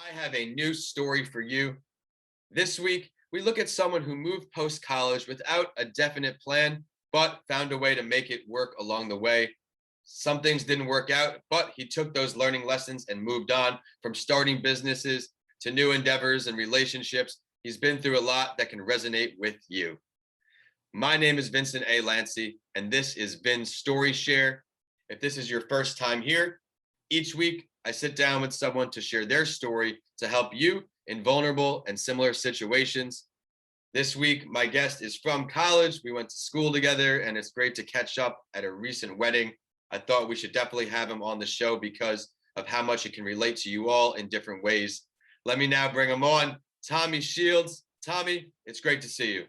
I have a new story for you. This week, we look at someone who moved post college without a definite plan, but found a way to make it work along the way. Some things didn't work out, but he took those learning lessons and moved on from starting businesses to new endeavors and relationships. He's been through a lot that can resonate with you. My name is Vincent A. Lancy, and this is Vin's Story Share. If this is your first time here, each week I sit down with someone to share their story to help you in vulnerable and similar situations. This week, my guest is from college. We went to school together, and it's great to catch up at a recent wedding. I thought we should definitely have him on the show because of how much it can relate to you all in different ways. Let me now bring him on, Tommy Shields. Tommy, it's great to see you.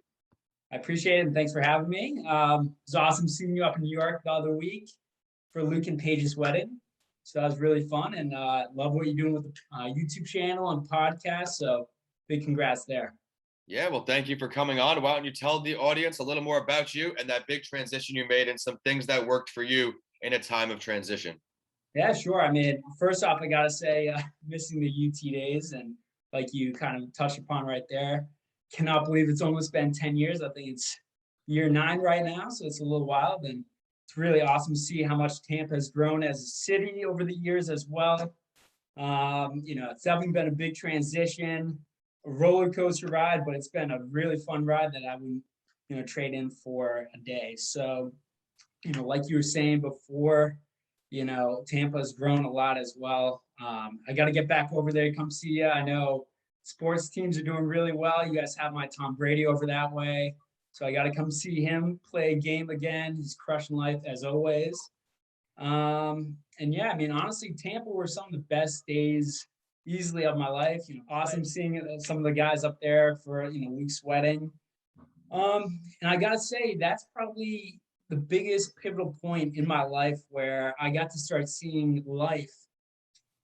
I appreciate it, and thanks for having me. It was awesome seeing you up in New York the other week for Luke and Paige's wedding. So that was really fun, and love what you're doing with the YouTube channel and podcast. So big congrats there. Yeah, well, thank you for coming on. Why don't you tell the audience a little more about you and that big transition you made and some things that worked for you in a time of transition? Yeah, sure. I mean, first off, I got to say, missing the UT days, and like you kind of touched upon right there, cannot believe it's almost been 10 years. I think it's year 9 right now, so it's a little wild, and it's really awesome to see how much Tampa has grown as a city over the years as well. It's definitely been a big transition, a roller coaster ride, but it's been a really fun ride that I wouldn't, trade in for a day. So, like you were saying before, Tampa has grown a lot as well. I got to get back over there, come see you. I know sports teams are doing really well. You guys have my Tom Brady over that way. So I got to come see him play a game again. He's crushing life as always. And yeah, I mean, honestly, Tampa were some of the best days easily of my life. Awesome seeing some of the guys up there for, Luke's wedding. And I got to say, that's probably the biggest pivotal point in my life where I got to start seeing life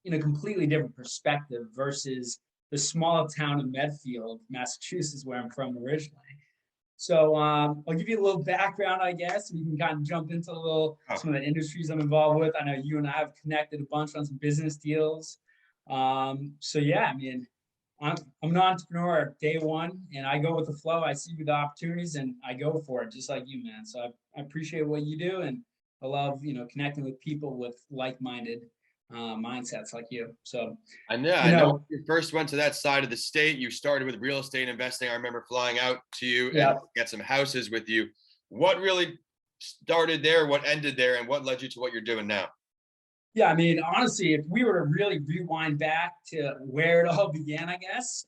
in a completely different perspective versus the small town of Medfield, Massachusetts, where I'm from originally. So I'll give you a little background, I guess, and you can kind of jump into some of the industries I'm involved with. I know you and I have connected a bunch on some business deals. So yeah, I mean, I'm an entrepreneur day one, and I go with the flow. I see the opportunities, and I go for it, just like you, man. So I appreciate what you do, and I love connecting with people with like-minded mindsets like you. So I know when you first went to that side of the state, you started with real estate investing. I remember flying out to you and get some houses with you. What really started there? What ended there? And what led you to what you're doing now? Yeah, I mean, honestly, if we were to really rewind back to where it all began, I guess,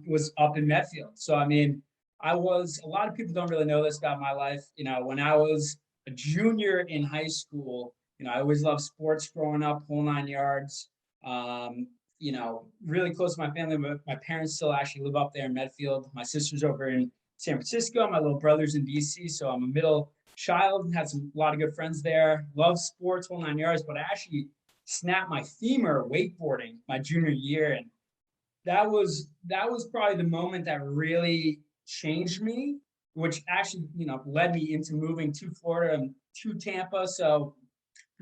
was up in Medfield. So, I mean, a lot of people don't really know this about my life. When I was a junior in high school, I always loved sports growing up, whole 9 yards. Really close to my family. My parents still actually live up there in Medfield. My sister's over in San Francisco. My little brother's in DC. So I'm a middle child, had a lot of good friends there. Love sports, whole 9 yards. But I actually snapped my femur wakeboarding my junior year, and that was probably the moment that really changed me, which actually led me into moving to Florida and to Tampa. So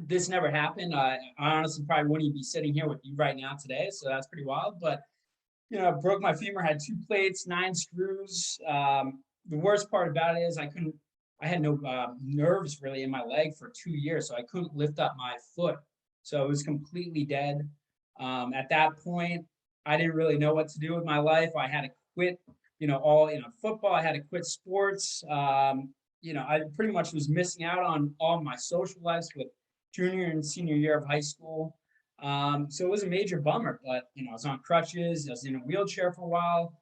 this never happened. I honestly probably wouldn't be sitting here with you right now today. So that's pretty wild. But, broke my femur, had 2 plates, 9 screws. The worst part about it is I had no nerves really in my leg for 2 years. So I couldn't lift up my foot. So it was completely dead. At that point, I didn't really know what to do with my life. I had to quit, football. I had to quit sports. I pretty much was missing out on all my social lives with junior and senior year of high school. So it was a major bummer, but, I was on crutches. I was in a wheelchair for a while.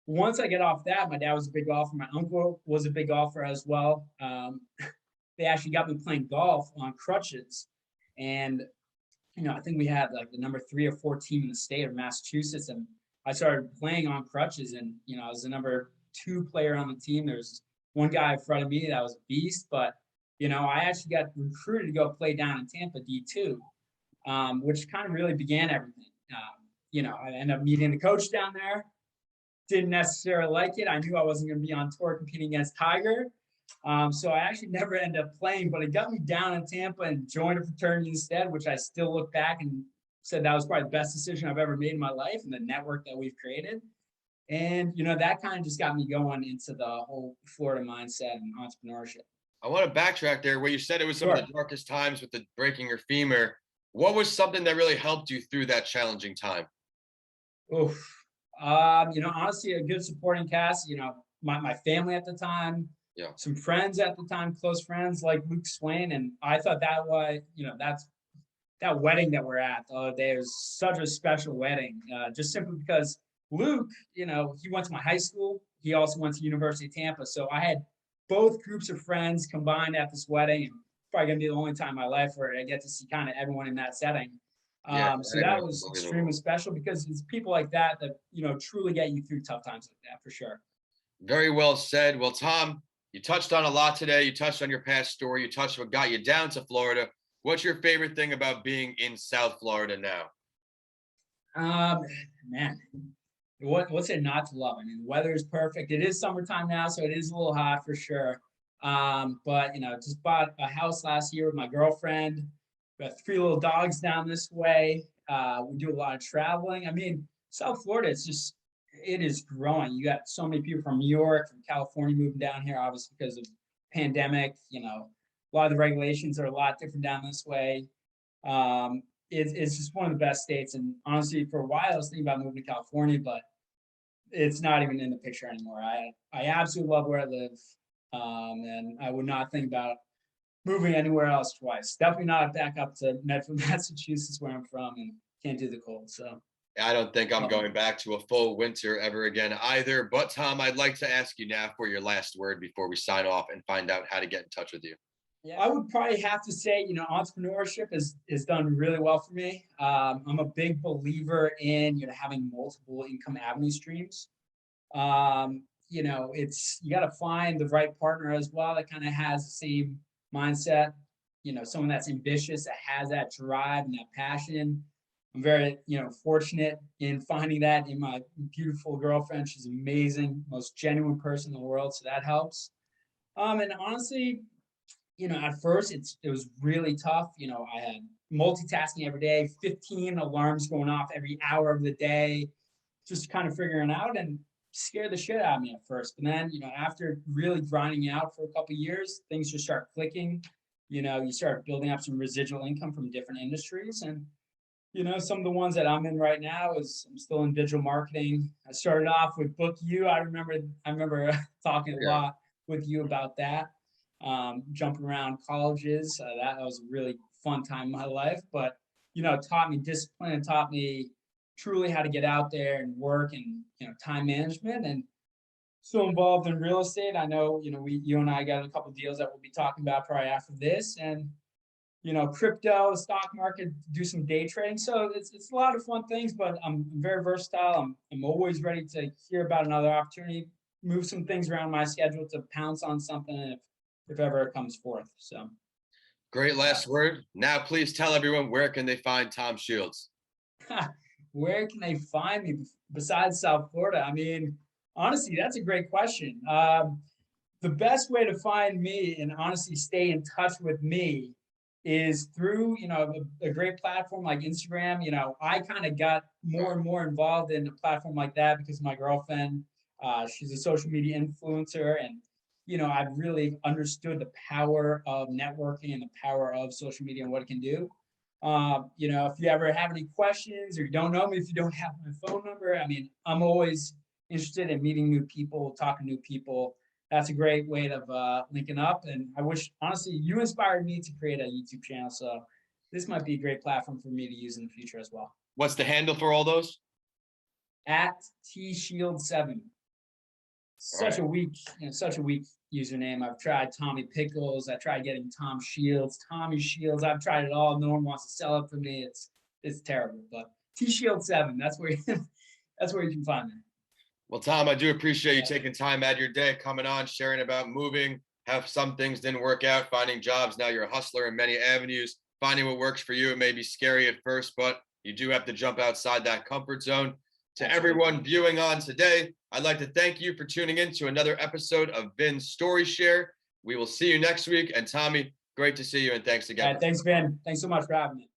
Once I get off that, my dad was a big golfer. My uncle was a big golfer as well. They actually got me playing golf on crutches. And, I think we had like the number 3 or 4 team in the state of Massachusetts. And I started playing on crutches, and, I was the number 2 player on the team. There's one guy in front of me that was a beast, but I actually got recruited to go play down in Tampa D2, which kind of really began everything. I ended up meeting the coach down there. Didn't necessarily like it. I knew I wasn't going to be on tour competing against Tiger. So I actually never ended up playing, but it got me down in Tampa and joined a fraternity instead, which I still look back and said that was probably the best decision I've ever made in my life, and the network that we've created. And that kind of just got me going into the whole Florida mindset and entrepreneurship. I want to backtrack there where you said it was some of Sure. the darkest times with the breaking your femur. What was something that really helped you through that challenging time? Oof. Honestly, a good supporting cast. My family at the time, Yeah. some friends at the time, close friends like Luke Swain, and I thought that was, that's that wedding that we're at the other day was such a special wedding. Just simply because Luke, he went to my high school. He also went to University of Tampa, so I had both groups of friends combined at this wedding. And probably gonna be the only time in my life where I get to see kind of everyone in that setting. Yeah. So that was extremely special because it's people like that that truly get you through tough times like that for sure. Very well said. Well, Tom, you touched on a lot today. You touched on your past story. You touched what got you down to Florida. What's your favorite thing about being in South Florida now? Man, what's it not to love? I mean, the weather is perfect. It is summertime now, so it is a little hot for sure. But just bought a house last year with my girlfriend. We got 3 little dogs down this way. We do a lot of traveling. I mean, South Florida, it is growing. You got so many people from New York, from California moving down here, obviously because of pandemic. A lot of the regulations are a lot different down this way. It's just one of the best states. And honestly, for a while, I was thinking about moving to California, but it's not even in the picture anymore. I absolutely love where I live. And I would not think about moving anywhere else twice. Definitely not back up to Medford, Massachusetts, where I'm from, and can't do the cold. So I don't think I'm going back to a full winter ever again either. But Tom, I'd like to ask you now for your last word before we sign off and find out how to get in touch with you. Yeah, I would probably have to say, entrepreneurship is done really well for me. I'm a big believer in, having multiple income avenue streams. It's you got to find the right partner as well that kind of has the same mindset. Someone that's ambitious, that has that drive and that passion. I'm very, fortunate in finding that in my beautiful girlfriend. She's amazing, most genuine person in the world, so that helps. And honestly, at first it was really tough. I had multitasking every day, 15 alarms going off every hour of the day, just kind of figuring out and scared the shit out of me at first. But then, after really grinding out for a couple of years, things just start clicking. You start building up some residual income from different industries. And, some of the ones that I'm in right now is I'm still in digital marketing. I started off with Book You. I remember talking a lot with you about that. Jumping around colleges. That was a really fun time in my life, but taught me discipline and taught me truly how to get out there and work and time management. And still involved in real estate. I know you and I got a couple of deals that we'll be talking about probably after this, and crypto, stock market, do some day trading. So it's a lot of fun things, but I'm very versatile. I'm always ready to hear about another opportunity, move some things around my schedule to pounce on something if ever it comes forth. So great last word. Now, please tell everyone, where can they find Tom Shields? Where can they find me besides South Florida? I mean, honestly, that's a great question. The best way to find me and honestly stay in touch with me is through, a great platform like Instagram. I kind of got more and more involved in a platform like that because my girlfriend, she's a social media influencer, and I've really understood the power of networking and the power of social media and what it can do. If you ever have any questions or you don't know me, if you don't have my phone number, I mean, I'm always interested in meeting new people, talking to new people. That's a great way of linking up. And I wish, honestly, you inspired me to create a YouTube channel. So this might be a great platform for me to use in the future as well. What's the handle for all those? At tshield7. Such a weak username. I've tried Tommy Pickles. I tried getting Tom Shields, Tommy Shields. I've tried it all. No one wants to sell it for me. It's terrible. But tshield7. That's where you can find me. Well, Tom, I do appreciate you taking time out of your day, coming on, sharing about moving, how some things didn't work out, finding jobs. Now you're a hustler in many avenues, finding what works for you. It may be scary at first, but you do have to jump outside that comfort zone. To everyone viewing on today, I'd like to thank you for tuning in to another episode of Vin's Story Share. We will see you next week. And Tommy, great to see you, and thanks again. All right, thanks, Vin. Thanks so much for having me.